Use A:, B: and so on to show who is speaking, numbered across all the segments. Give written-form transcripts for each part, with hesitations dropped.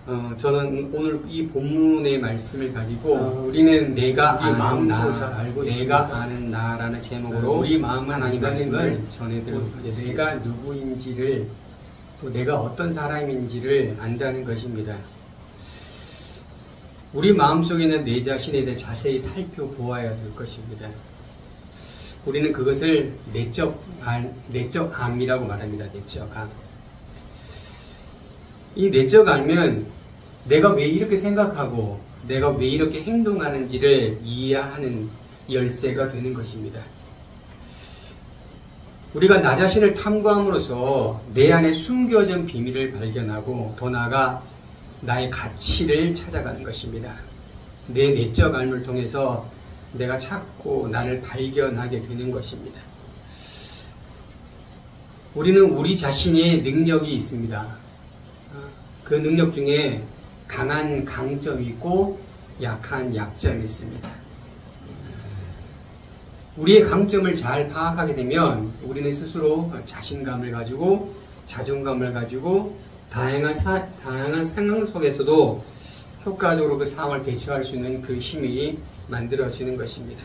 A: 저는 오늘 이 본문의 말씀을 가지고 우리는 내가 아는 나, 잘 알고 내가 아는 나라는 제목으로 우리 마음은 아니라는 걸 전해드리겠습니다. 내가 누구인지를 또 내가 어떤 사람인지를 안다는 것입니다. 우리 마음속에 있는 내 자신에 대해 자세히 살펴보아야 될 것입니다. 우리는 그것을 내적 암이라고 말합니다. 내적 암. 이 내적 알면 내가 왜 이렇게 생각하고 내가 왜 이렇게 행동하는지를 이해하는 열쇠가 되는 것입니다. 우리가 나 자신을 탐구함으로써 내 안에 숨겨진 비밀을 발견하고 더 나아가 나의 가치를 찾아가는 것입니다. 내 내적 알을 통해서 내가 찾고 나를 발견하게 되는 것입니다. 우리는 우리 자신의 능력이 있습니다. 그 능력 중에 강한 강점이 있고 약한 약점이 있습니다. 우리의 강점을 잘 파악하게 되면 우리는 스스로 자신감을 가지고 자존감을 가지고 다양한 상황 속에서도 효과적으로 그 상황을 대처할 수 있는 그 힘이 만들어지는 것입니다.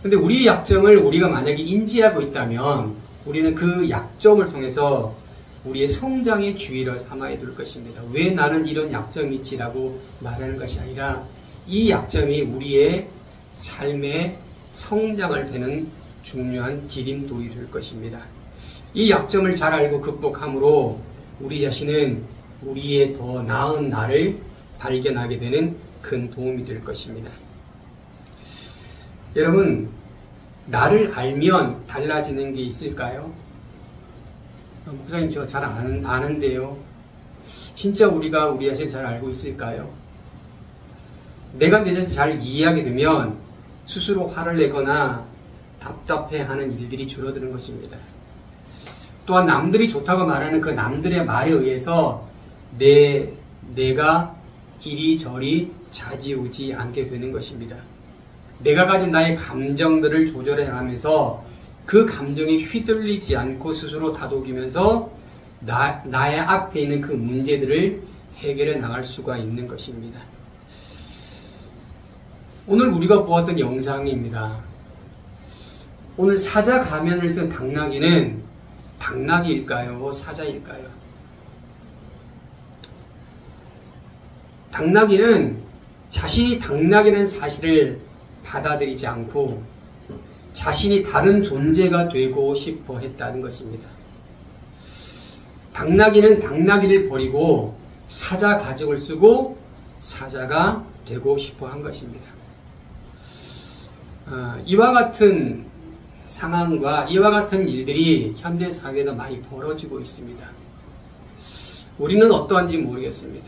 A: 근데 우리의 약점을 우리가 만약에 인지하고 있다면 우리는 그 약점을 통해서 우리의 성장의 기회로 삼아야 될 것입니다. 왜 나는 이런 약점이 있지라고 말하는 것이 아니라 이 약점이 우리의 삶의 성장을 되는 중요한 디딤돌이 될 것입니다. 이 약점을 잘 알고 극복함으로 우리 자신은 우리의 더 나은 나를 발견하게 되는 큰 도움이 될 것입니다. 여러분, 나를 알면 달라지는 게 있을까요? 목사님, 저 잘 아는데요. 진짜 우리가 우리 자신을 잘 알고 있을까요? 내가 내 자신을 잘 이해하게 되면 스스로 화를 내거나 답답해하는 일들이 줄어드는 것입니다. 또한 남들이 좋다고 말하는 그 남들의 말에 의해서 내가 이리저리 좌지우지 않게 되는 것입니다. 내가 가진 나의 감정들을 조절해 나가면서 그 감정에 휘둘리지 않고 스스로 다독이면서 나의 앞에 있는 그 문제들을 해결해 나갈 수가 있는 것입니다. 오늘 우리가 보았던 영상입니다. 오늘 사자 가면을 쓴 당나귀는 당나귀일까요? 사자일까요? 당나귀는 자신이 당나귀라는 사실을 받아들이지 않고 자신이 다른 존재가 되고 싶어 했다는 것입니다. 당나귀는 당나귀를 버리고 사자 가죽을 쓰고 사자가 되고 싶어 한 것입니다. 이와 같은 상황과 이와 같은 일들이 현대 사회에도 많이 벌어지고 있습니다. 우리는 어떠한지 모르겠습니다.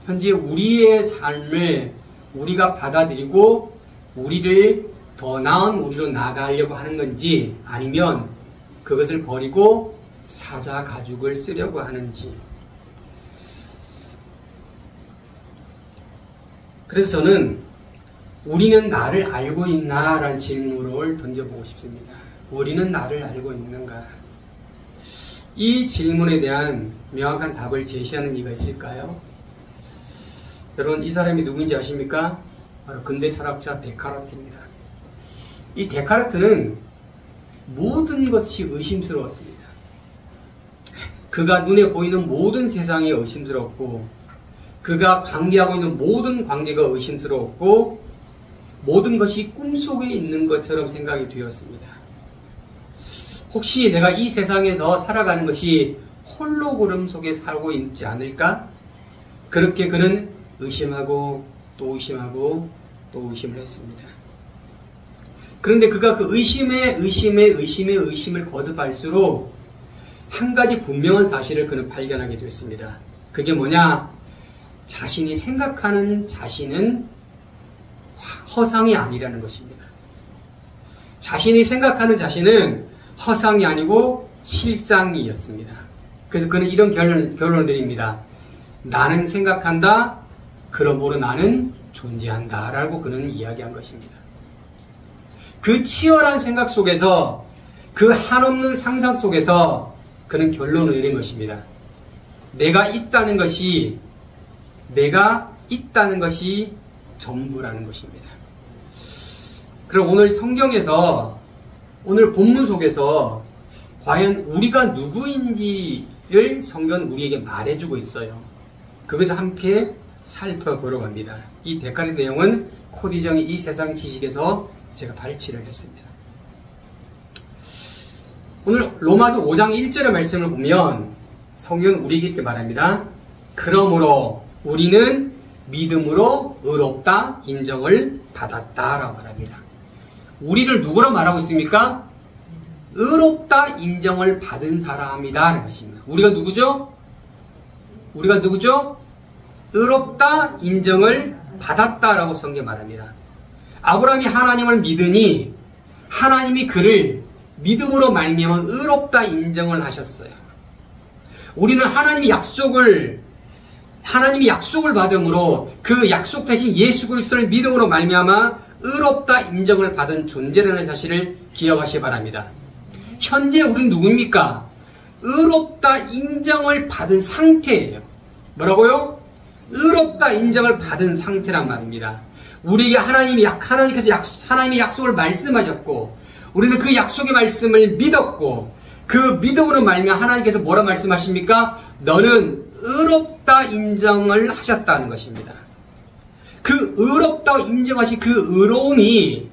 A: 현재 우리의 삶을 우리가 받아들이고 우리를 더 나은 우리로 나아가려고 하는 건지 아니면 그것을 버리고 사자 가죽을 쓰려고 하는지. 그래서 저는 우리는 나를 알고 있나? 라는 질문을 던져보고 싶습니다. 우리는 나를 알고 있는가? 이 질문에 대한 명확한 답을 제시하는 이가 있을까요? 여러분, 이 사람이 누구인지 아십니까? 바로 근대 철학자 데카르트입니다. 이 데카르트는 모든 것이 의심스러웠습니다. 그가 눈에 보이는 모든 세상이 의심스럽고 그가 관계하고 있는 모든 관계가 의심스러웠고 모든 것이 꿈속에 있는 것처럼 생각이 되었습니다. 혹시 내가 이 세상에서 살아가는 것이 홀로그램 속에 살고 있지 않을까? 그렇게 그는 의심하고 또 의심하고 또 의심을 했습니다. 그런데 그가 그 의심을 거듭할수록 한 가지 분명한 사실을 그는 발견하게 되었습니다. 그게 뭐냐? 자신이 생각하는 자신은 허상이 아니라는 것입니다. 자신이 생각하는 자신은 허상이 아니고 실상이었습니다. 그래서 그는 이런 결론을 내립니다. 나는 생각한다. 그러므로 나는 존재한다. 라고 그는 이야기한 것입니다. 그 치열한 생각 속에서 그 한없는 상상 속에서 그는 결론을 내린 것입니다. 내가 있다는 것이 전부라는 것입니다. 그럼 오늘 성경에서, 오늘 본문 속에서 과연 우리가 누구인지를 성경은 우리에게 말해주고 있어요. 그것을 함께 살펴보러 갑니다. 이 데카리 내용은 코디정이 이 세상 지식에서 제가 발췌를 했습니다. 오늘 로마서 5장 1절의 말씀을 보면 성경은 우리에게 이렇게 말합니다. 그러므로 우리는 믿음으로 의롭다 인정을 받았다라고 말합니다. 우리를 누구로 말하고 있습니까? 의롭다 인정을 받은 사람이다. 것입니다. 우리가 누구죠? 의롭다 인정을 받았다라고 성경에 말합니다. 아브라함이 하나님을 믿으니 하나님이 그를 믿음으로 말미암아 의롭다 인정을 하셨어요. 우리는 하나님이 약속을 받음으로 그 약속 대신 예수 그리스도를 믿음으로 말미암아 의롭다 인정을 받은 존재라는 사실을 기억하시기 바랍니다. 현재 우리는 누구입니까? 의롭다 인정을 받은 상태예요. 뭐라고요? 의롭다 인정을 받은 상태란 말입니다. 우리에게 하나님께서 하나님의 약속을 말씀하셨고 우리는 그 약속의 말씀을 믿었고 그 믿음으로 말미암아 하나님께서 뭐라 말씀하십니까? 너는 의롭다 인정을 하셨다는 것입니다. 그 의롭다 인정하신 그 의로움이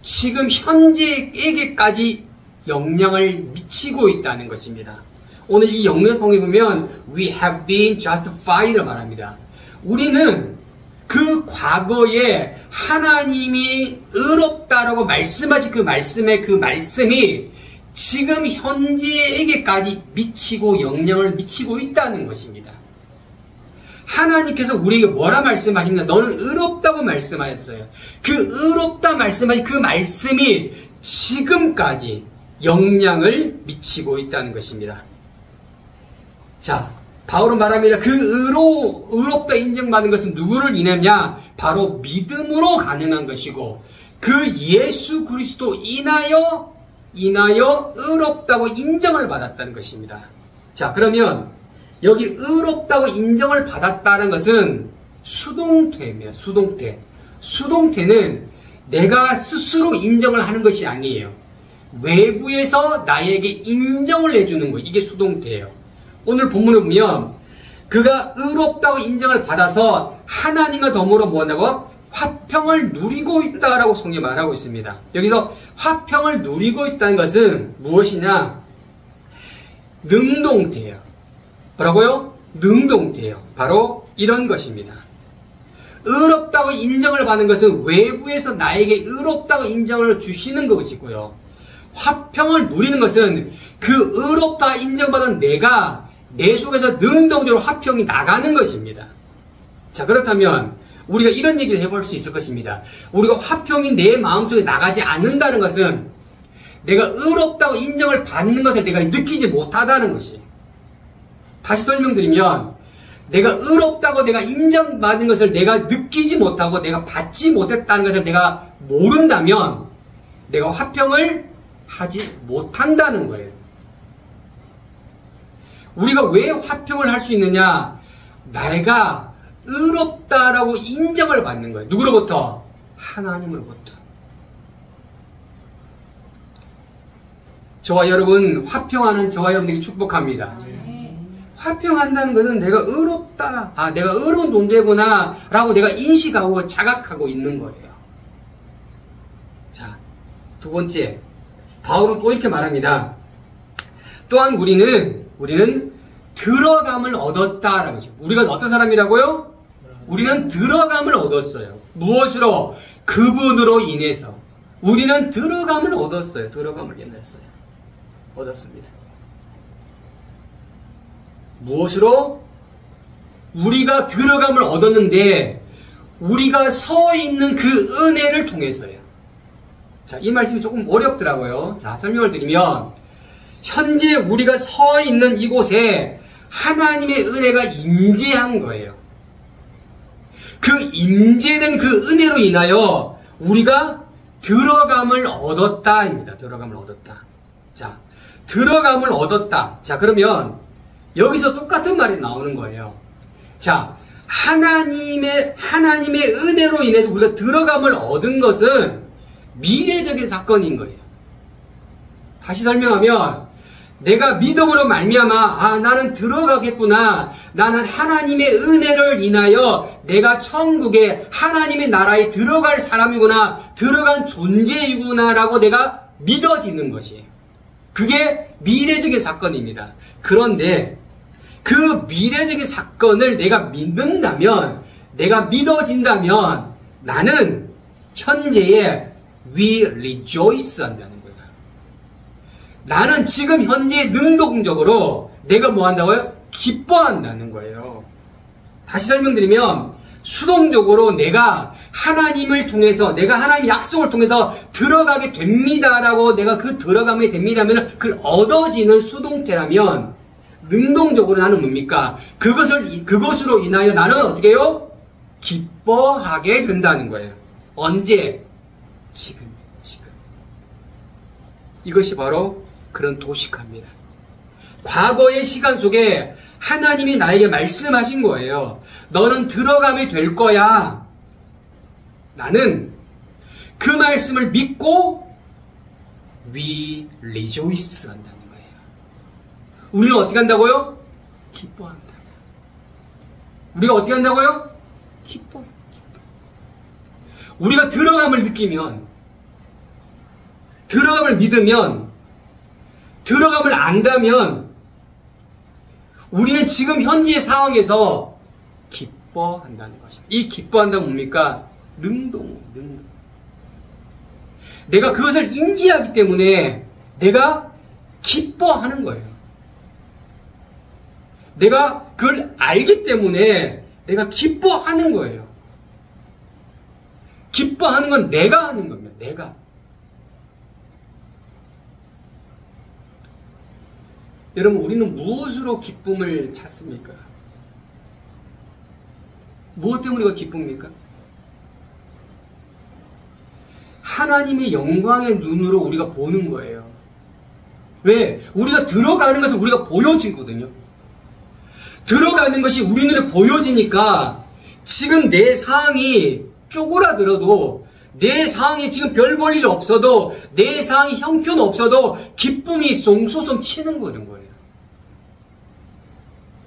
A: 지금 현재에게까지 영향을 미치고 있다는 것입니다. 오늘 이 영문성에 보면 We have been justified를 말합니다. 우리는 그 과거에 하나님이 의롭다라고 말씀하신 그 말씀이 지금 현재에게까지 미치고 영향을 미치고 있다는 것입니다. 하나님께서 우리에게 뭐라 말씀하십니까? 너는 의롭다고 말씀하셨어요. 그 의롭다 말씀하신 그 말씀이 지금까지 영향을 미치고 있다는 것입니다. 자, 바울은 말합니다. 그 의롭다 인정받는 것은 누구를 인하냐? 바로 믿음으로 가능한 것이고 그 예수 그리스도 인하여 의롭다고 인정을 받았다는 것입니다. 자, 그러면 여기 의롭다고 인정을 받았다는 것은 수동태입니다. 수동태는 내가 스스로 인정을 하는 것이 아니에요. 외부에서 나에게 인정을 해주는 거, 이게 수동태예요. 오늘 본문을 보면 그가 의롭다고 인정을 받아서 하나님과 더불어 뭐한다고? 화평을 누리고 있다라고 성경이 말하고 있습니다. 여기서 화평을 누리고 있다는 것은 무엇이냐? 능동태예요. 뭐라고요? 능동태예요. 바로 이런 것입니다. 의롭다고 인정을 받는 것은 외부에서 나에게 의롭다고 인정을 주시는 것이고요. 화평을 누리는 것은 그 의롭다 인정받은 내가 내 속에서 능동적으로 화평이 나가는 것입니다. 자, 그렇다면 우리가 이런 얘기를 해볼 수 있을 것입니다. 우리가 화평이 내 마음속에 나가지 않는다는 것은 내가 의롭다고 인정을 받는 것을 내가 느끼지 못하다는 것이. 다시 설명드리면 내가 의롭다고 내가 인정받는 것을 내가 느끼지 못하고 내가 받지 못했다는 것을 내가 모른다면 내가 화평을 하지 못한다는 거예요. 우리가 왜 화평을 할 수 있느냐? 내가 의롭다라고 인정을 받는 거예요. 누구로부터? 하나님으로부터. 저와 여러분, 화평하는 저와 여러분에게 축복합니다. 화평한다는 것은 내가 의롭다, 내가 의로운 존재구나 라고 내가 인식하고 자각하고 있는 거예요. 자, 두 번째, 바울은 또 이렇게 말합니다. 또한 우리는 들어감을 얻었다라는 것이죠. 우리가 어떤 사람이라고요? 우리는 들어감을 얻었어요. 무엇으로? 그분으로 인해서. 우리는 들어감을 얻었어요. 들어감을 얻었습니다. 무엇으로? 우리가 들어감을 얻었는데 우리가 서 있는 그 은혜를 통해서요. 자, 이 말씀이 조금 어렵더라고요. 자, 설명을 드리면 현재 우리가 서 있는 이곳에 하나님의 은혜가 임재한 거예요. 그 임재된 그 은혜로 인하여 우리가 들어감을 얻었다입니다. 들어감을 얻었다. 자, 들어감을 얻었다. 자, 그러면 여기서 똑같은 말이 나오는 거예요. 자, 하나님의 은혜로 인해서 우리가 들어감을 얻은 것은 미래적인 사건인 거예요. 다시 설명하면 내가 믿음으로 말미암아 나는 들어가겠구나. 나는 하나님의 은혜를 인하여 내가 천국에 하나님의 나라에 들어갈 사람이구나. 들어간 존재이구나라고 내가 믿어지는 것이에요. 그게 미래적인 사건입니다. 그런데 그 미래적인 사건을 내가 믿는다면, 내가 믿어진다면 나는 현재에 we rejoice 한다는 거예요. 나는 지금 현재 능동적으로 내가 뭐 한다고요? 기뻐한다는 거예요. 다시 설명드리면 수동적으로 내가 하나님을 통해서, 내가 하나님의 약속을 통해서 들어가게 됩니다라고 내가 그 들어가게 됩니다면 그걸 얻어지는 수동태라면, 능동적으로 나는 뭡니까? 그것으로 인하여 나는 어떻게 해요? 기뻐하게 된다는 거예요. 언제? 지금. 이것이 바로 그런 도식화입니다. 과거의 시간 속에 하나님이 나에게 말씀하신 거예요. 너는 들어가게 될 거야. 나는 그 말씀을 믿고 we rejoice 한다는 거예요. 우리는 어떻게 한다고요? 기뻐한다. 우리가 어떻게 한다고요? 기뻐. 우리가 들어감을 느끼면, 들어감을 믿으면, 들어감을 안다면 우리는 지금 현재의 상황에서 기뻐한다는 것입니다. 이 기뻐한다는 뭡니까? 능동. 내가 그것을 인지하기 때문에 내가 기뻐하는 거예요. 내가 그걸 알기 때문에 내가 기뻐하는 거예요. 기뻐하는 건 내가 하는 겁니다. 내가. 여러분, 우리는 무엇으로 기쁨을 찾습니까? 무엇 때문에 우리가 기쁩니까? 하나님의 영광의 눈으로 우리가 보는 거예요. 왜? 우리가 들어가는 것을 우리가 보여지거든요. 들어가는 것이 우리 눈에 보여지니까 지금 내 상황이 쪼그라들어도, 내 상황이 지금 별 볼 일 없어도, 내 상황이 형편없어도 기쁨이 송소송 치는 거예요.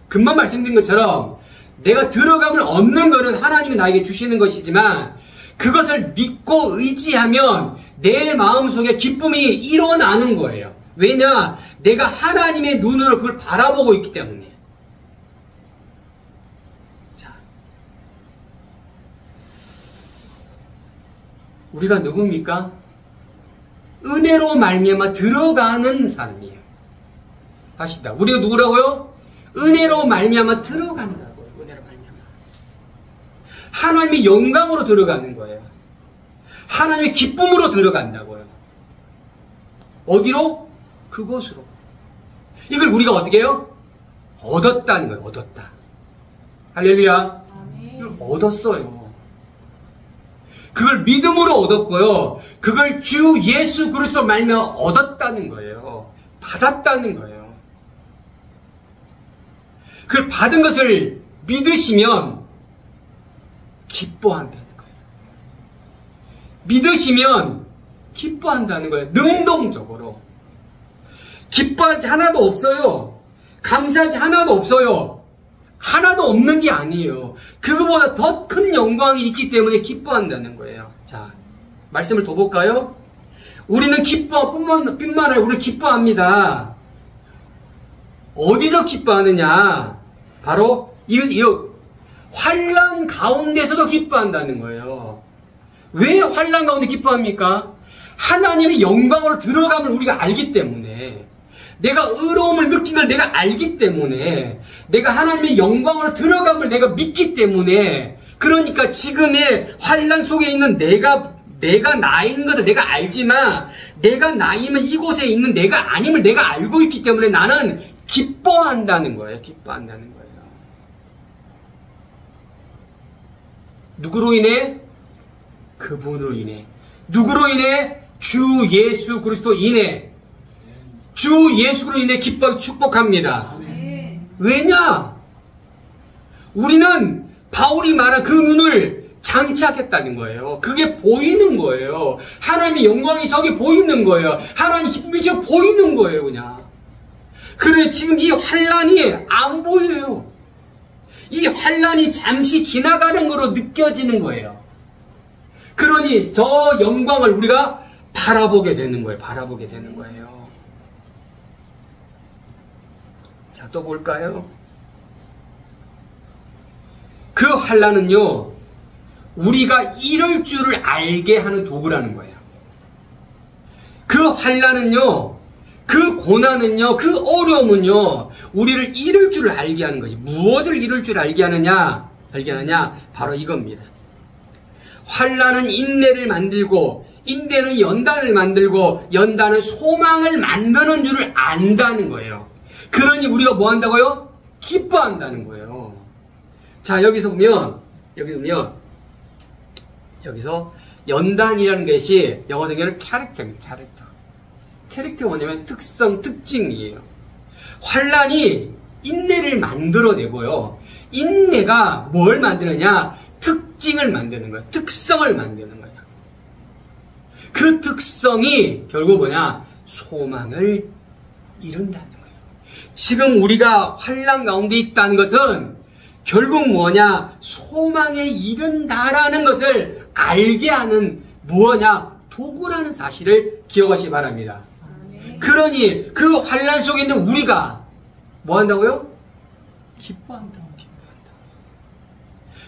A: 금방 말씀드린 것처럼 내가 들어감을 얻는 것은 하나님이 나에게 주시는 것이지만 그것을 믿고 의지하면 내 마음속에 기쁨이 일어나는 거예요. 왜냐? 내가 하나님의 눈으로 그걸 바라보고 있기 때문에. 자, 우리가 누굽니까? 은혜로 말미암아 들어가는 사람이에요. 다시다. 우리가 누구라고요? 은혜로 말미암아 들어간다고요. 은혜로 말미암아. 하나님의 영광으로 들어가는 거예요. 하나님의 기쁨으로 들어간다고요. 어디로? 그곳으로. 이걸 우리가 어떻게 해요? 얻었다는 거예요. 얻었다. 할렐루야. 이걸 얻었어요. 그걸 믿음으로 얻었고요. 그걸 주 예수 그리스도로 말미암아 얻었다는 거예요. 받았다는 거예요. 그걸 받은 것을 믿으시면 기뻐한다는 거예요. 믿으시면 기뻐한다는 거예요. 능동적으로. 기뻐할 게 하나도 없어요. 감사할 게 하나도 없어요. 하나도 없는 게 아니에요. 그거보다 더 큰 영광이 있기 때문에 기뻐한다는 거예요. 자, 말씀을 더 볼까요? 우리는 뿐만 아니라 우리는 기뻐합니다. 어디서 기뻐하느냐? 바로 이 환난 가운데서도 기뻐한다는 거예요. 왜 환난 가운데 기뻐합니까? 하나님의 영광으로 들어감을 우리가 알기 때문에, 내가 의로움을 느낀 걸 내가 알기 때문에, 내가 하나님의 영광으로 들어감을 내가 믿기 때문에, 그러니까 지금의 환난 속에 있는 내가 나인 것을 내가 알지만, 내가 나이면 이곳에 있는 내가 아님을 내가 알고 있기 때문에 나는 기뻐한다는 거예요. 기뻐한다는 거예요. 누구로 인해? 그분으로 인해. 누구로 인해? 주 예수 그리스도 인해. 주 예수로 인해 기뻐 축복합니다. 왜냐? 우리는 바울이 말한 그 눈을 장착했다는 거예요. 그게 보이는 거예요. 하나님의 영광이 저기 보이는 거예요. 하나님의 기쁨이 저기 보이는 거예요, 그냥. 그래, 지금 이 환란이 안 보여요. 이 환란이 잠시 지나가는 거로 느껴지는 거예요. 그러니 저 영광을 우리가 바라보게 되는 거예요. 바라보게 되는 거예요. 자, 또 볼까요? 그 환란은요, 우리가 이럴 줄을 알게 하는 도구라는 거예요. 그 환란은요, 그 고난은요, 그 어려움은요, 우리를 잃을 줄을 알게 하는 것이. 무엇을 잃을 줄 알게 하느냐? 바로 이겁니다. 환란은 인내를 만들고, 인내는 연단을 만들고, 연단은 소망을 만드는 줄을 안다는 거예요. 그러니 우리가 뭐 한다고요? 기뻐한다는 거예요. 자, 여기서 보면 여기서 연단이라는 것이 영어 성경은 캐릭터입니다. 캐릭터가 뭐냐면 특성, 특징이에요. 환란이 인내를 만들어내고요. 인내가 뭘 만드느냐? 특징을 만드는 거예요. 특성을 만드는 거예요. 그 특성이 결국 뭐냐? 소망을 이룬다는 거예요. 지금 우리가 환란 가운데 있다는 것은 결국 뭐냐? 소망에 이른다라는 것을 알게 하는 뭐냐? 도구라는 사실을 기억하시기 바랍니다. 그러니 그 환란 속에 있는 우리가 뭐 한다고요? 기뻐한다.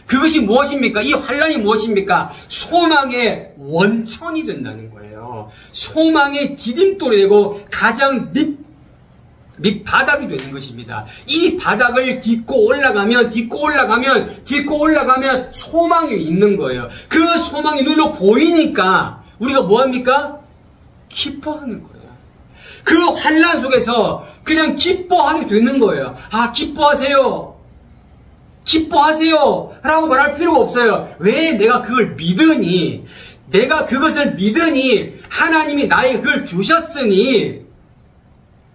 A: 그것이 무엇입니까? 이 환란이 무엇입니까? 소망의 원천이 된다는 거예요. 소망의 디딤돌이 되고 가장 밑바닥이 되는 것입니다. 이 바닥을 딛고 올라가면 소망이 있는 거예요. 그 소망이 눈으로 보이니까 우리가 뭐합니까? 기뻐하는 거예요. 그 환란 속에서 그냥 기뻐하게 되는 거예요. 아, 기뻐하세요 라고 말할 필요가 없어요. 왜? 내가 그걸 믿으니, 내가 그것을 믿으니 하나님이 나에게 그걸 주셨으니,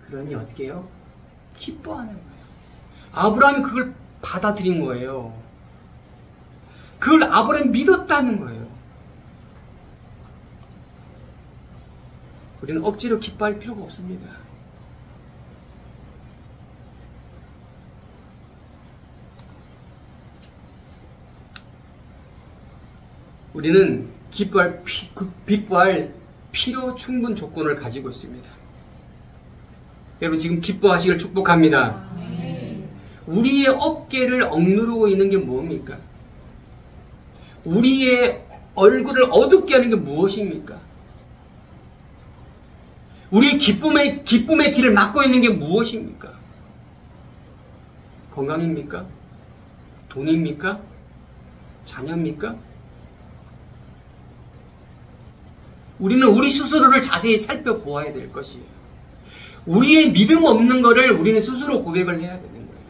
A: 그러니 어떻게 해요? 기뻐하는 거예요. 아브라함이 그걸 받아들인 거예요. 그걸 아브라함이 믿었다는 거예요. 우리는 억지로 기뻐할 필요가 없습니다. 우리는 기뻐할 필요 충분 조건을 가지고 있습니다. 여러분 지금 기뻐하시길 축복합니다. 우리의 어깨를 억누르고 있는 게 뭡니까? 우리의 얼굴을 어둡게 하는 게 무엇입니까? 우리의 기쁨의 길을 막고 있는 게 무엇입니까? 건강입니까? 돈입니까? 자녀입니까? 우리는 우리 스스로를 자세히 살펴보아야 될 것이에요. 우리의 믿음 없는 것을 우리는 스스로 고백을 해야 되는 거예요.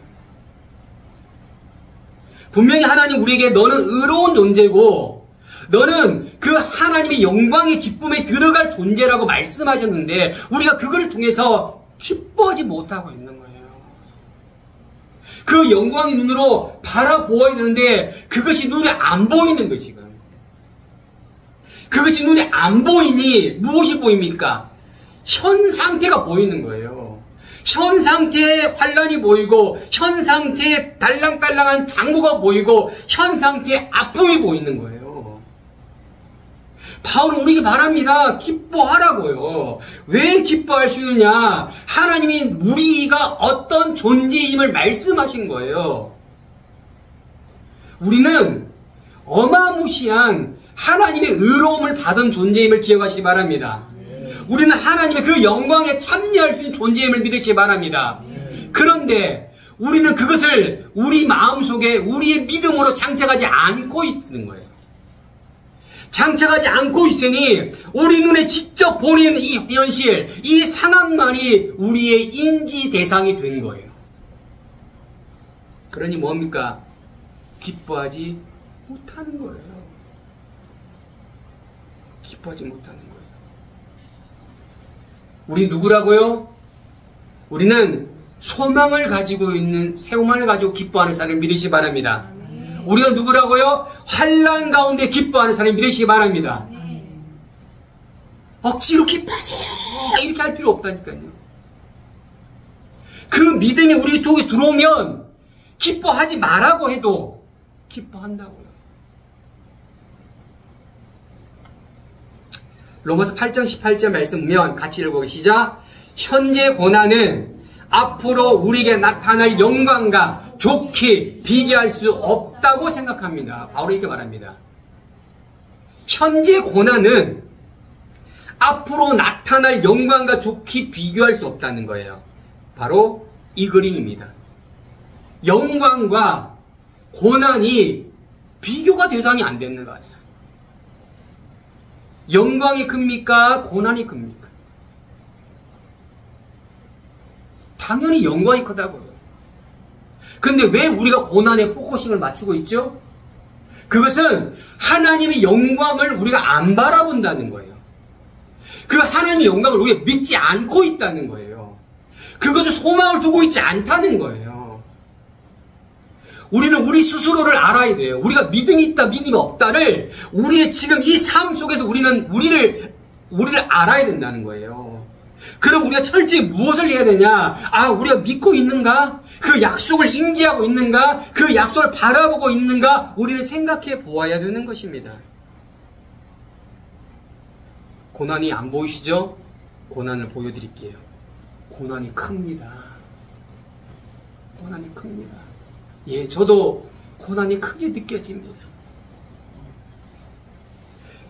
A: 분명히 하나님 우리에게 너는 의로운 존재고 너는 그 하나님의 영광의 기쁨에 들어갈 존재라고 말씀하셨는데 우리가 그걸 통해서 기뻐하지 못하고 있는 거예요. 그 영광의 눈으로 바라보아야 되는데 그것이 눈에 안 보이는 거예요. 지금 그것이 눈에 안 보이니 무엇이 보입니까? 현 상태가 보이는 거예요. 현 상태에 환란이 보이고 현 상태에 달랑달랑한 장부가 보이고 현 상태에 아픔이 보이는 거예요. 바울은 우리에게 말합니다. 기뻐하라고요. 왜 기뻐할 수 있느냐? 하나님이 우리가 어떤 존재임을 말씀하신 거예요. 우리는 어마무시한 하나님의 의로움을 받은 존재임을 기억하시기 바랍니다. 우리는 하나님의 그 영광에 참여할 수 있는 존재임을 믿으시기 바랍니다. 그런데 우리는 그것을 우리 마음속에 우리의 믿음으로 장착하지 않고 있는 거예요. 장착하지 않고 있으니 우리 눈에 직접 보이는 이 현실, 이 상황만이 우리의 인지 대상이 된 거예요. 그러니 뭡니까? 기뻐하지 못하는 거예요. 기뻐하지 못하는 거예요. 우리 누구라고요? 우리는 소망을 가지고 있는, 소망을 가지고 기뻐하는 사람을 믿으시기 바랍니다. 우리가 누구라고요? 환난 가운데 기뻐하는 사람을 믿으시기 바랍니다. 억지로 기뻐하세요 이렇게 할 필요 없다니까요. 그 믿음이 우리 속에 들어오면 기뻐하지 말라고 해도 기뻐한다고요. 로마서 8장 18절 말씀 보면 같이 읽어보기 시작. 현재 고난은 앞으로 우리에게 나타날 영광과 좋게 비교할 수 없다고 생각합니다. 바로 이렇게 말합니다. 현재 고난은 앞으로 나타날 영광과 좋게 비교할 수 없다는 거예요. 바로 이 그림입니다. 영광과 고난이 비교가 대상이 안 되는 거 아니에요. 영광이 큽니까? 고난이 큽니까? 당연히 영광이 크다고요. 근데 왜 우리가 고난에 포커싱을 맞추고 있죠? 그것은 하나님의 영광을 우리가 안 바라본다는 거예요. 그 하나님의 영광을 우리가 믿지 않고 있다는 거예요. 그것을 소망을 두고 있지 않다는 거예요. 우리는 우리 스스로를 알아야 돼요. 우리가 믿음이 있다, 믿음이 없다를 우리의 지금 이 삶 속에서 우리를 알아야 된다는 거예요. 그럼 우리가 철저히 무엇을 해야 되냐? 아, 우리가 믿고 있는가? 그 약속을 인지하고 있는가? 그 약속을 바라보고 있는가? 우리는 생각해 보아야 되는 것입니다. 고난이 안 보이시죠? 고난을 보여드릴게요. 고난이 큽니다. 고난이 큽니다. 예, 저도 고난이 크게 느껴집니다.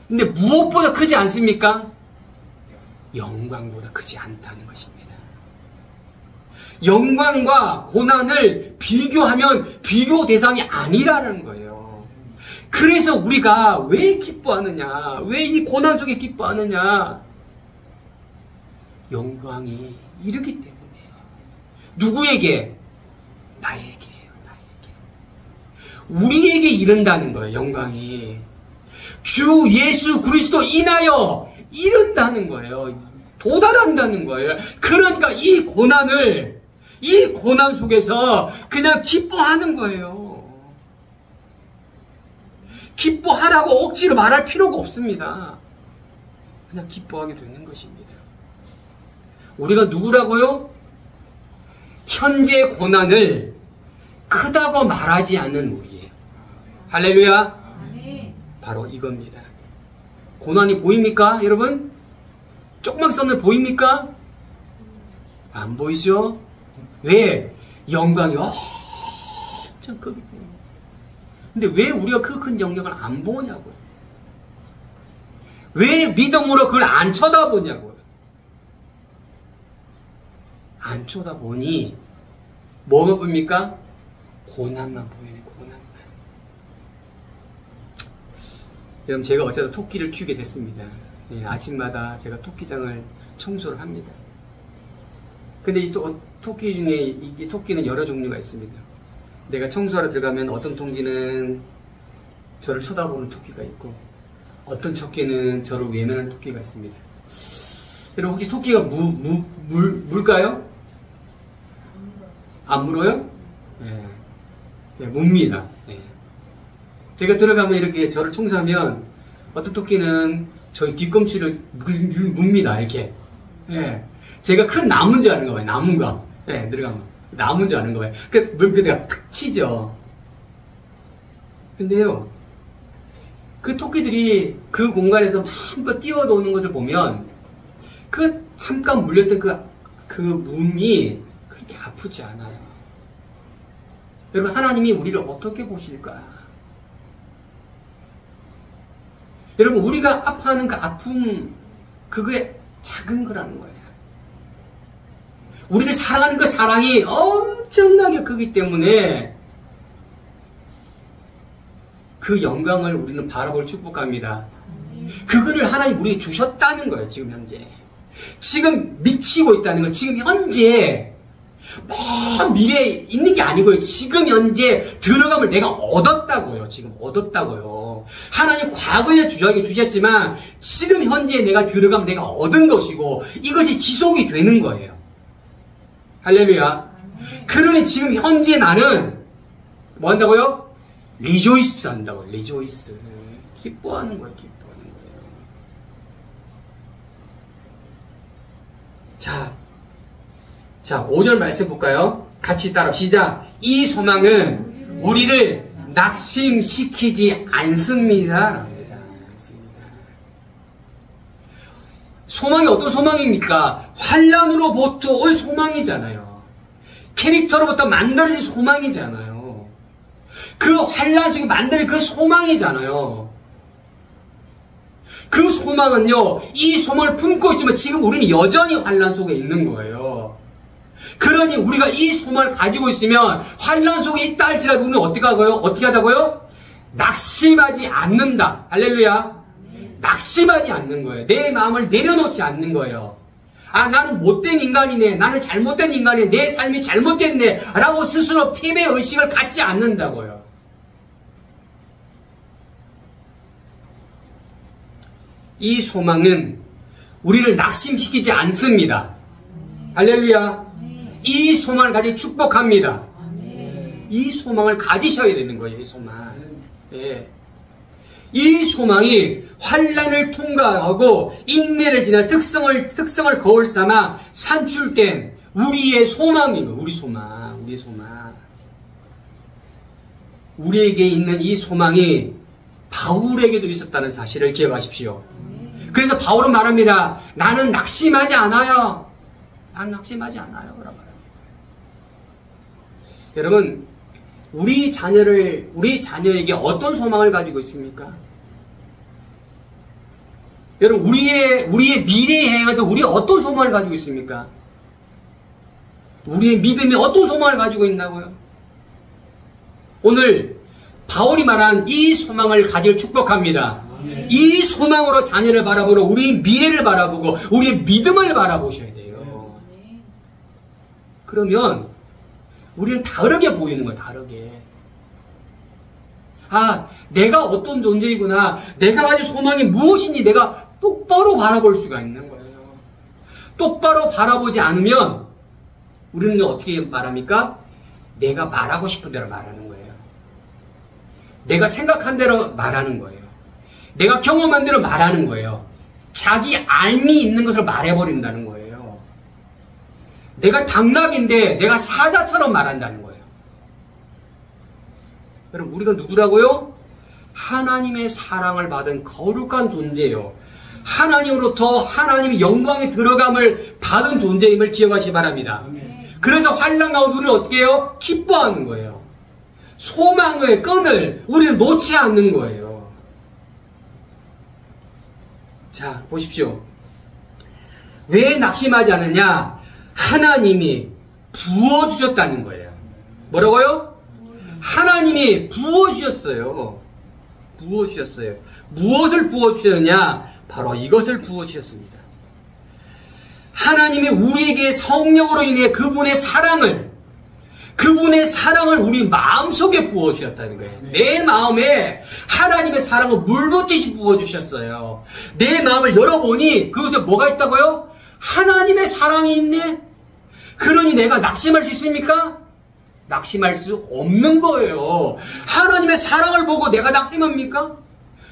A: 근데 무엇보다 크지 않습니까? 영광보다 크지 않다는 것입니다. 영광과 고난을 비교하면 비교 대상이 아니라는 거예요. 그래서 우리가 왜 기뻐하느냐? 왜 이 고난 속에 기뻐하느냐? 영광이 이르기 때문이에요. 누구에게? 나에게요. 나에게. 우리에게 이른다는 거예요. 영광이. 주 예수 그리스도 인하여 이른다는 거예요. 도달한다는 거예요. 그러니까 이 고난 속에서 그냥 기뻐하는 거예요. 기뻐하라고 억지로 말할 필요가 없습니다. 그냥 기뻐하게 되는 것입니다. 우리가 누구라고요? 현재 고난을 크다고 말하지 않는 우리예요. 할렐루야. 바로 이겁니다. 고난이 보입니까, 여러분? 조그맣게 썼는데 보입니까? 안 보이죠? 왜? 영광이 엄청 크기 때문에. 근데 왜 우리가 그 큰 영광을 안 보냐고요? 왜 믿음으로 그걸 안 쳐다보냐고요? 안 쳐다보니 뭐가 보입니까? 고난만 보이네, 고난만. 여러분, 제가 어쩌다 토끼를 키우게 됐습니다. 예, 아침마다 제가 토끼장을 청소를 합니다. 근데 이 토끼 중에 이 토끼는 여러 종류가 있습니다. 내가 청소하러 들어가면 어떤 토끼는 저를 쳐다보는 토끼가 있고, 어떤 토끼는 저를 외면하는 토끼가 있습니다. 여러분, 혹시 토끼가 물까요? 안 물어요? 예. 네, 뭡니다. 예. 제가 들어가면 이렇게 저를 청소하면 어떤 토끼는 저희 뒤꿈치를 묵니다, 이렇게. 예. 제가 큰 나무인 줄 아는 거예요, 나무가. 예, 들어가면. 나무인 줄 아는 거예요. 그래서 물고 내가 탁 치죠. 근데요, 그 토끼들이 그 공간에서 마음껏 뛰어노는 것을 보면, 그 잠깐 물렸던 그 몸이 그렇게 아프지 않아요. 여러분, 하나님이 우리를 어떻게 보실까? 여러분, 우리가 아파하는 그 아픔, 그게 작은 거라는 거예요. 우리를 사랑하는 그 사랑이 엄청나게 크기 때문에 그 영광을 우리는 바라볼 축복합니다. 그거를 하나님 우리에게 주셨다는 거예요, 지금 현재. 지금 미치고 있다는 거, 지금 현재 먼 미래에 있는 게 아니고요. 지금 현재 들어감을 내가 얻었다고요. 지금 얻었다고요. 하나님 과거에 주저하게 주셨지만 지금 현재 내가 들어가면 내가 얻은 것이고 이것이 지속이 되는 거예요. 할렐루야. 그러니 지금 현재 나는 뭐 한다고요? 리조이스 한다고. 리조이스. 기뻐하는 거예요. 기뻐하는 거예요. 자, 5절 말씀 볼까요? 같이 따라 시작. 이 소망은 우리를 낙심시키지 않습니다. 소망이 어떤 소망입니까? 환난으로부터 올 소망이잖아요. 캐릭터로부터 만들어진 소망이잖아요. 그 환난 속에 만드는 그 소망이잖아요. 그 소망은요, 이 소망을 품고 있지만 지금 우리는 여전히 환난 속에 있는 거예요. 그러니 우리가 이 소망을 가지고 있으면 환난 속에 있다 할지라도 우리는 어떻게 하다고요? 낙심하지 않는다. 할렐루야. 낙심하지 않는 거예요. 내 마음을 내려놓지 않는 거예요. 아, 나는 못된 인간이네. 나는 잘못된 인간이네. 내 삶이 잘못됐네. 라고 스스로 패배의식을 갖지 않는다고요. 이 소망은 우리를 낙심시키지 않습니다. 할렐루야. 이 소망을 가지고 축복합니다. 이 소망을 가지셔야 되는 거예요. 이 소망. 예. 이 소망이 환난을 통과하고 인내를 지나 특성을 거울 삼아 산출된 우리의 소망이에요. 우리 소망. 우리에게 있는 이 소망이 바울에게도 있었다는 사실을 기억하십시오. 그래서 바울은 말합니다. 나는 낙심하지 않아요. 난 낙심하지 않아요. 라고 말합니다. 여러분, 우리 자녀에게 어떤 소망을 가지고 있습니까? 여러분, 우리의 미래에 향해서 우리 어떤 소망을 가지고 있습니까? 우리의 믿음이 어떤 소망을 가지고 있나고요? 오늘 바울이 말한 이 소망을 가지를 축복합니다. 이 소망으로 자녀를 바라보고 우리의 미래를 바라보고 우리의 믿음을 바라보셔야 돼요. 그러면 우리는 다르게 보이는 거예요. 다르게. 아, 내가 어떤 존재이구나. 내가 가진 소망이 무엇인지 내가 똑바로 바라볼 수가 있는 거예요. 똑바로 바라보지 않으면 우리는 어떻게 말합니까? 내가 말하고 싶은 대로 말하는 거예요. 내가 생각한 대로 말하는 거예요. 내가 경험한 대로 말하는 거예요. 자기 알미 있는 것을 말해버린다는 거예요. 내가 당나귀인데 내가 사자처럼 말한다는 거예요. 여러분, 우리가 누구라고요? 하나님의 사랑을 받은 거룩한 존재예요. 하나님으로부터 하나님의 영광에 들어감을 받은 존재임을 기억하시기 바랍니다. 그래서 환난 가운데 우리는 어떻게 해요? 기뻐하는 거예요. 소망의 끈을 우리는 놓지 않는 거예요. 자, 보십시오. 왜 낙심하지 않느냐? 하나님이 부어주셨다는 거예요. 뭐라고요? 하나님이 부어주셨어요. 부어주셨어요. 무엇을 부어주셨느냐? 바로 이것을 부어주셨습니다. 하나님이 우리에게 성령으로 인해 그분의 사랑을 우리 마음속에 부어주셨다는 거예요. 내 마음에 하나님의 사랑을 물붓듯이 부어주셨어요. 내 마음을 열어보니 그곳에 뭐가 있다고요? 하나님의 사랑이 있네? 그러니 내가 낙심할 수 있습니까? 낙심할 수 없는 거예요. 하나님의 사랑을 보고 내가 낙심합니까?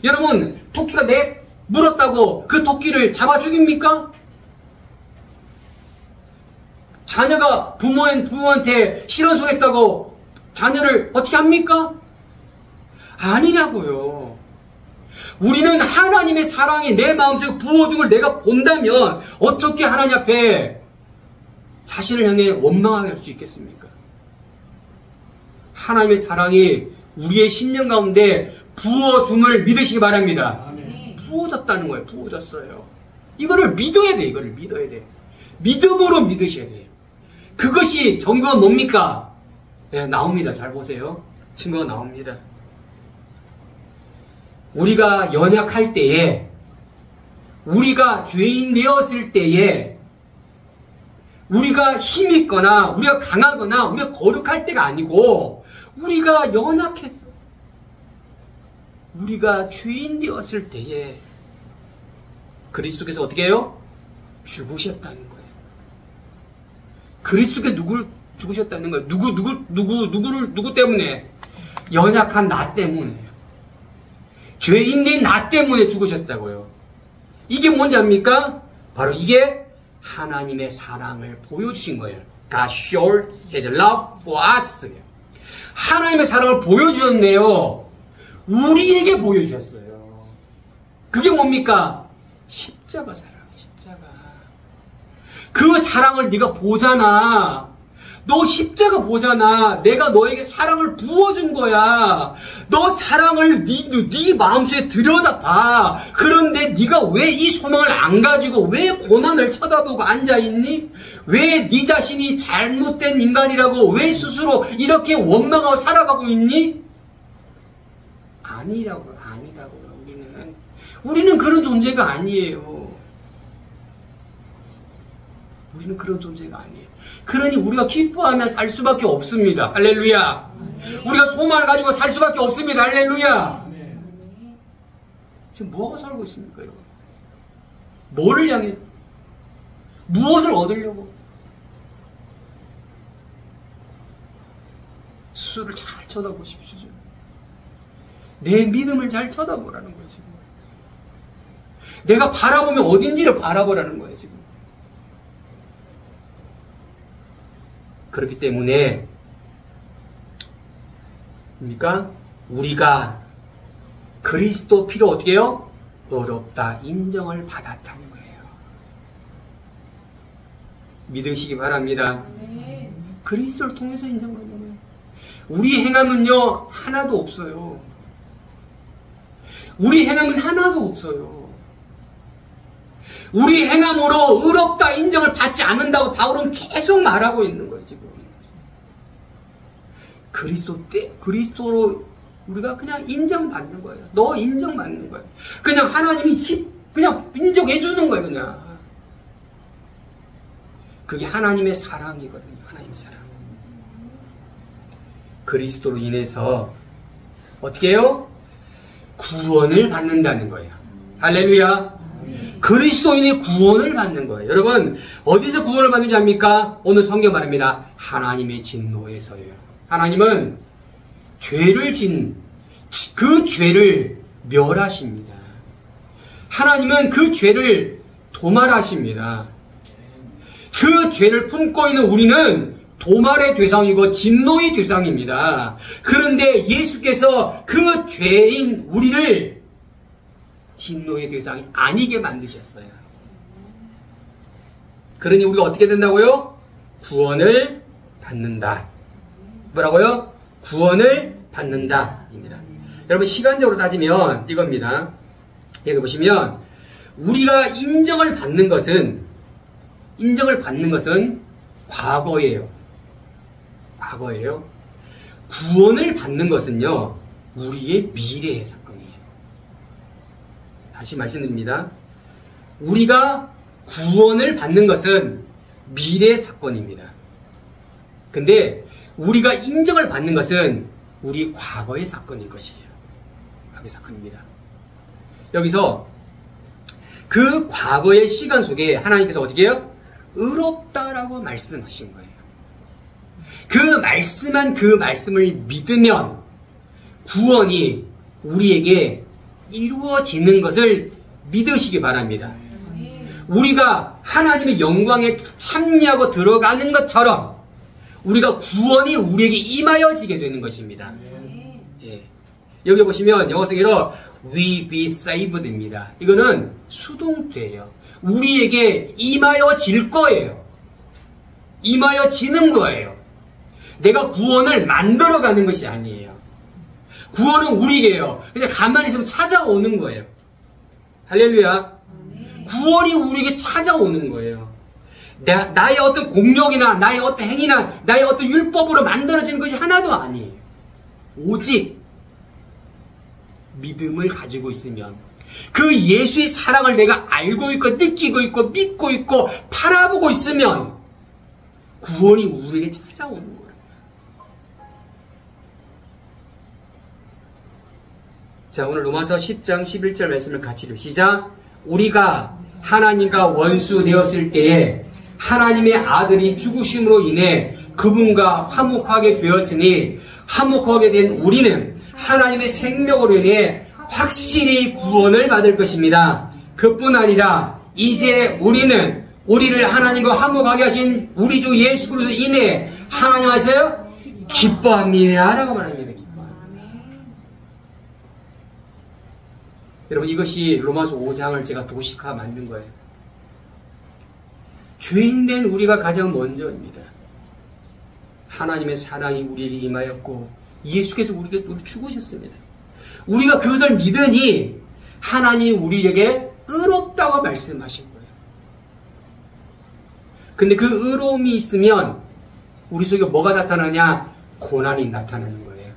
A: 여러분, 토끼가 내 물었다고 그 토끼를 잡아 죽입니까? 자녀가 부모한테 싫은 소리 했다고 자녀를 어떻게 합니까? 아니냐고요. 우리는 하나님의 사랑이 내 마음속에 부어줌을 내가 본다면 어떻게 하나님 앞에 자신을 향해 원망하게 할 수 있겠습니까? 하나님의 사랑이 우리의 심령 가운데 부어줌을 믿으시기 바랍니다. 부어졌다는 거예요. 부어졌어요. 이거를 믿어야 돼. 이거를 믿어야 돼. 믿음으로 믿으셔야 돼요. 그것이 증거가 뭡니까? 네, 나옵니다. 잘 보세요. 증거가 나옵니다. 우리가 연약할 때에, 우리가 죄인 되었을 때에, 우리가 힘있거나, 우리가 강하거나, 우리가 거룩할 때가 아니고, 우리가 연약했어. 우리가 죄인 되었을 때에, 그리스도께서 어떻게 해요? 죽으셨다는 거예요. 그리스도께 누굴 죽으셨다는 거예요. 누구 때문에? 연약한 나 때문에. 죄인된 나 때문에 죽으셨다고요. 이게 뭔지 압니까? 바로 이게 하나님의 사랑을 보여주신 거예요. God showed His love for us. 하나님의 사랑을 보여주셨네요. 우리에게 보여주셨어요. 그게 뭡니까? 십자가 사랑이에요. 십자가. 그 사랑을 네가 보잖아. 너 십자가 보잖아. 내가 너에게 사랑을 부어준 거야. 너 사랑을 네 마음속에 들여다봐. 그런데 네가 왜 이 소망을 안 가지고 왜 고난을 쳐다보고 앉아있니? 왜 네 자신이 잘못된 인간이라고 왜 스스로 이렇게 원망하고 살아가고 있니? 아니라고요. 우리는 그런 존재가 아니에요. 우리는 그런 존재가 아니에요. 그러니 우리가 기뻐하며 살 수밖에 없습니다. 할렐루야. 우리가 소망을 가지고 살 수밖에 없습니다. 할렐루야. 지금 뭐하고 살고 있습니까, 여러분? 뭐를 향해서? 무엇을 얻으려고? 스스로를 잘 쳐다보십시오. 내 믿음을 잘 쳐다보라는 거예요, 지금. 내가 바라보면 어딘지를 바라보라는 거예요, 지금. 그렇기 때문에 뭡니까? 우리가 그리스도 피로 어떻게 해요? 의롭다 인정을 받았다는 거예요. 믿으시기 바랍니다. 그리스도를 통해서 인정받는 거예요. 우리 행함은요 하나도 없어요. 우리 행함은 하나도 없어요. 우리 행함으로 의롭다 인정을 받지 않는다고 바울은 계속 말하고 있는 거예요, 지금. 그리스도로 우리가 그냥 인정받는 거예요. 너 인정받는 거예요. 그냥 하나님이 그냥 인정해주는 거예요, 그냥. 그게 하나님의 사랑이거든요, 하나님의 사랑. 그리스도로 인해서 어떻게 해요? 구원을 받는다는 거예요. 할렐루야. 그리스도인의 구원을 받는 거예요. 여러분 어디서 구원을 받는지 압니까? 오늘 성경 말합니다. 하나님의 진노에서요. 하나님은 죄를 그 죄를 멸하십니다. 하나님은 그 죄를 도말하십니다. 그 죄를 품고 있는 우리는 도말의 대상이고 진노의 대상입니다. 그런데 예수께서 그 죄인 우리를 진노의 대상이 아니게 만드셨어요. 그러니 우리가 어떻게 된다고요? 구원을 받는다. 뭐라고요? 구원을 받는다. 입니다. 여러분 시간적으로 따지면 이겁니다. 여기 보시면 우리가 인정을 받는 것은 과거예요. 과거예요. 구원을 받는 것은요 우리의 미래의 사건이에요. 다시 말씀드립니다. 우리가 구원을 받는 것은 미래의 사건입니다. 근데 우리가 인정을 받는 것은 우리 과거의 사건인 것이에요. 과거의 사건입니다. 여기서 그 과거의 시간 속에 하나님께서 어떻게 해요? 의롭다라고 말씀하신 거예요. 그 말씀을 믿으면 구원이 우리에게 이루어지는 것을 믿으시기 바랍니다. 우리가 하나님의 영광에 참여하고 들어가는 것처럼 우리가 구원이 우리에게 임하여지게 되는 것입니다. 예. 여기 보시면 영어 성경으로 we be saved입니다. 이거는 수동태예요. 우리에게 임하여질 거예요. 임하여지는 거예요. 내가 구원을 만들어가는 것이 아니에요. 구원은 우리에게요. 그냥 가만히 있으면 찾아오는 거예요. 할렐루야. 구원이 우리에게 찾아오는 거예요. 나의 어떤 공력이나 나의 어떤 행위나 나의 어떤 율법으로 만들어지는 것이 하나도 아니에요. 오직 믿음을 가지고 있으면 그 예수의 사랑을 내가 알고 있고 느끼고 있고 믿고 있고 바라보고 있으면 구원이 우리에게 찾아오는 거예요. 자, 오늘 로마서 10장 11절 말씀을 같이 읽읍시다. 우리가 하나님과 원수 되었을 때에 하나님의 아들이 죽으심으로 인해 그분과 화목하게 되었으니 화목하게 된 우리는 하나님의 생명으로 인해 확실히 구원을 받을 것입니다. 그뿐 아니라 이제 우리를 하나님과 화목하게 하신 우리 주 예수 그리스도 인해 하나님 하세요? 기뻐합니다 라고 말합니다. 여러분, 이것이 로마서 5장을 제가 도식화 만든 거예요. 죄인된 우리가 가장 먼저입니다. 하나님의 사랑이 우리에게 임하였고 예수께서 우리에게 죽으셨습니다. 우리가 그것을 믿으니 하나님이 우리에게 의롭다고 말씀하신 거예요. 근데 그 의로움이 있으면 우리 속에 뭐가 나타나냐? 고난이 나타나는 거예요.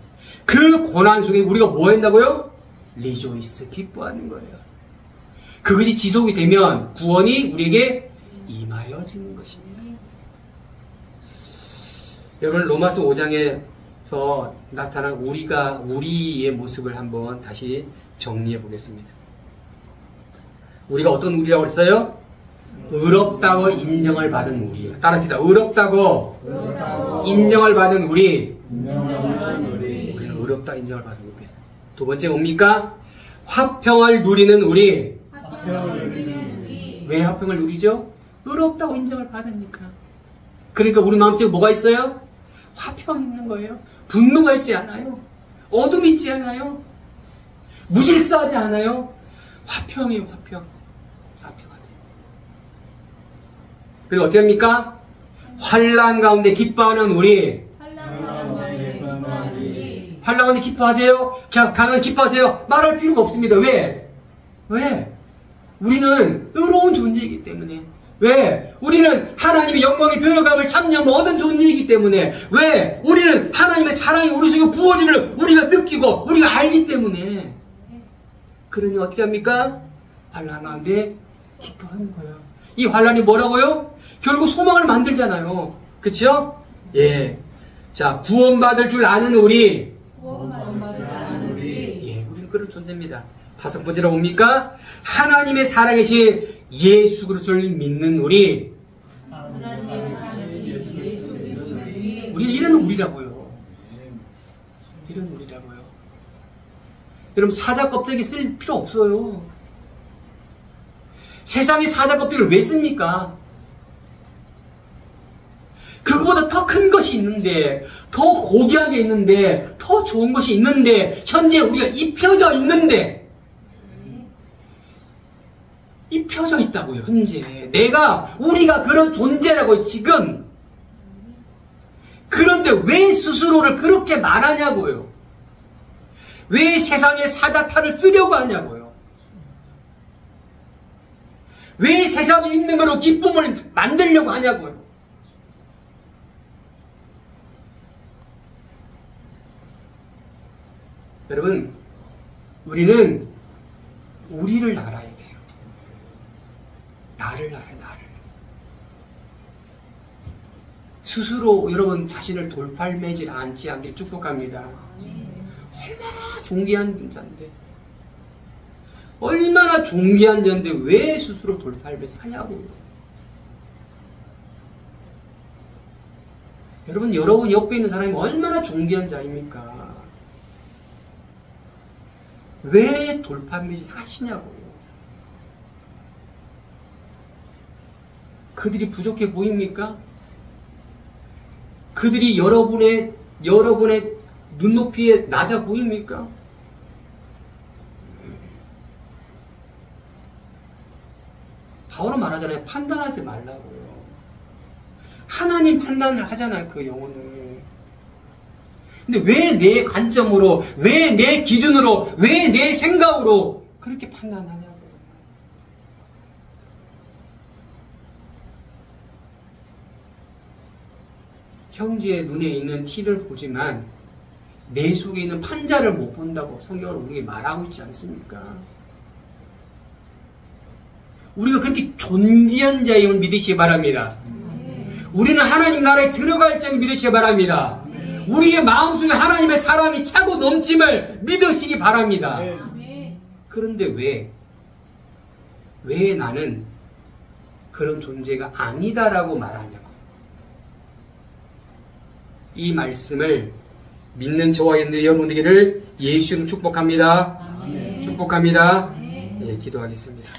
A: 그 고난 속에 우리가 뭐 한다고요? 리조이스, 기뻐하는 거예요. 그것이 지속이 되면 구원이 우리에게 임하여지는 것입니다. 여러분, 로마서 5장에서 나타난 우리의 모습을 한번 다시 정리해 보겠습니다. 우리가 어떤 우리라고 했어요? 의롭다고 인정을 받은 우리. 따라합시다. 의롭다고 인정을 받은 우리. 우리는 의롭다 인정을 받은 우리. 두 번째 뭡니까? 화평을 누리는 우리. 왜 화평을 누리죠? 의롭다고 인정을 받으니까. 그러니까 우리 마음속에 뭐가 있어요? 화평이 있는 거예요. 분노가 있지 않아요. 어둠이 있지 않아요. 무질서하지 않아요. 화평이에요. 화평. 그리고 어떻게 합니까? 환난 가운데 기뻐하는 우리. 환난 가운데 기뻐하세요? 강한 기뻐하세요? 말할 필요가 없습니다. 왜? 우리는 의로운 존재이기 때문에. 왜? 우리는 하나님의 영광에 들어감을 참여함을 얻은 존재이기 때문에. 왜? 우리는 하나님의 사랑이 우리 속에 부어짐을 우리가 느끼고 우리가 알기 때문에. 그러니 어떻게 합니까? 환난 가운데 기뻐하는 거예요. 이 환난이 뭐라고요? 결국 소망을 만들잖아요. 그쵸? 예. 자, 구원받을 줄 아는 우리. 예, 우리는 그런 존재입니다. 다섯 번째로 뭡니까? 하나님의 살아계신 예수 그리스도를 믿는 우리. 우리는 이런 우리라고요. 이런 우리라고요. 여러분, 사자 껍데기 쓸 필요 없어요. 세상에 사자 껍데기를 왜 씁니까? 그거보다 더 큰 것이 있는데, 더 고귀한 게 있는데, 더 좋은 것이 있는데, 현재 우리가 입혀져 있는데, 입혀져 있다고요, 현재. 우리가 그런 존재라고, 지금. 그런데 왜 스스로를 그렇게 말하냐고요. 왜 세상에 사자탈을 쓰려고 하냐고요. 왜 세상에 있는 거로 기쁨을 만들려고 하냐고요. 여러분, 우리는 우리를 알아야 돼요. 나를 알아요, 나를. 스스로 여러분 자신을 돌팔매질 않지 않길 축복합니다. 얼마나 존귀한 존재인데. 얼마나 존귀한 존재인데 왜 스스로 돌팔매질 하냐고요. 여러분 옆에 있는 사람이 얼마나 존귀한 자입니까? 왜 돌팔매질 하시냐고요. 그들이 부족해 보입니까? 그들이 여러분의 눈높이에 낮아 보입니까? 바울은 말하잖아요. 판단하지 말라고요. 하나님 판단을 하잖아요. 그 영혼을. 근데 왜 내 관점으로, 왜 내 기준으로, 왜 내 생각으로 그렇게 판단하냐고요. 형제의 눈에 있는 티를 보지만 내 속에 있는 판자를 못 본다고 성경은 우리에게 말하고 있지 않습니까? 우리가 그렇게 존귀한 자임을 믿으시기 바랍니다. 우리는 하나님 나라에 들어갈 자임을 믿으시기 바랍니다. 우리의 마음속에 하나님의 사랑이 차고 넘침을 믿으시기 바랍니다. 그런데 왜 나는 그런 존재가 아니다라고 말하냐고. 이 말씀을 믿는 저와 여러분 되기를 예수 이름 축복합니다.
B: 아멘.
A: 축복합니다.
B: 아멘.
A: 예, 기도하겠습니다.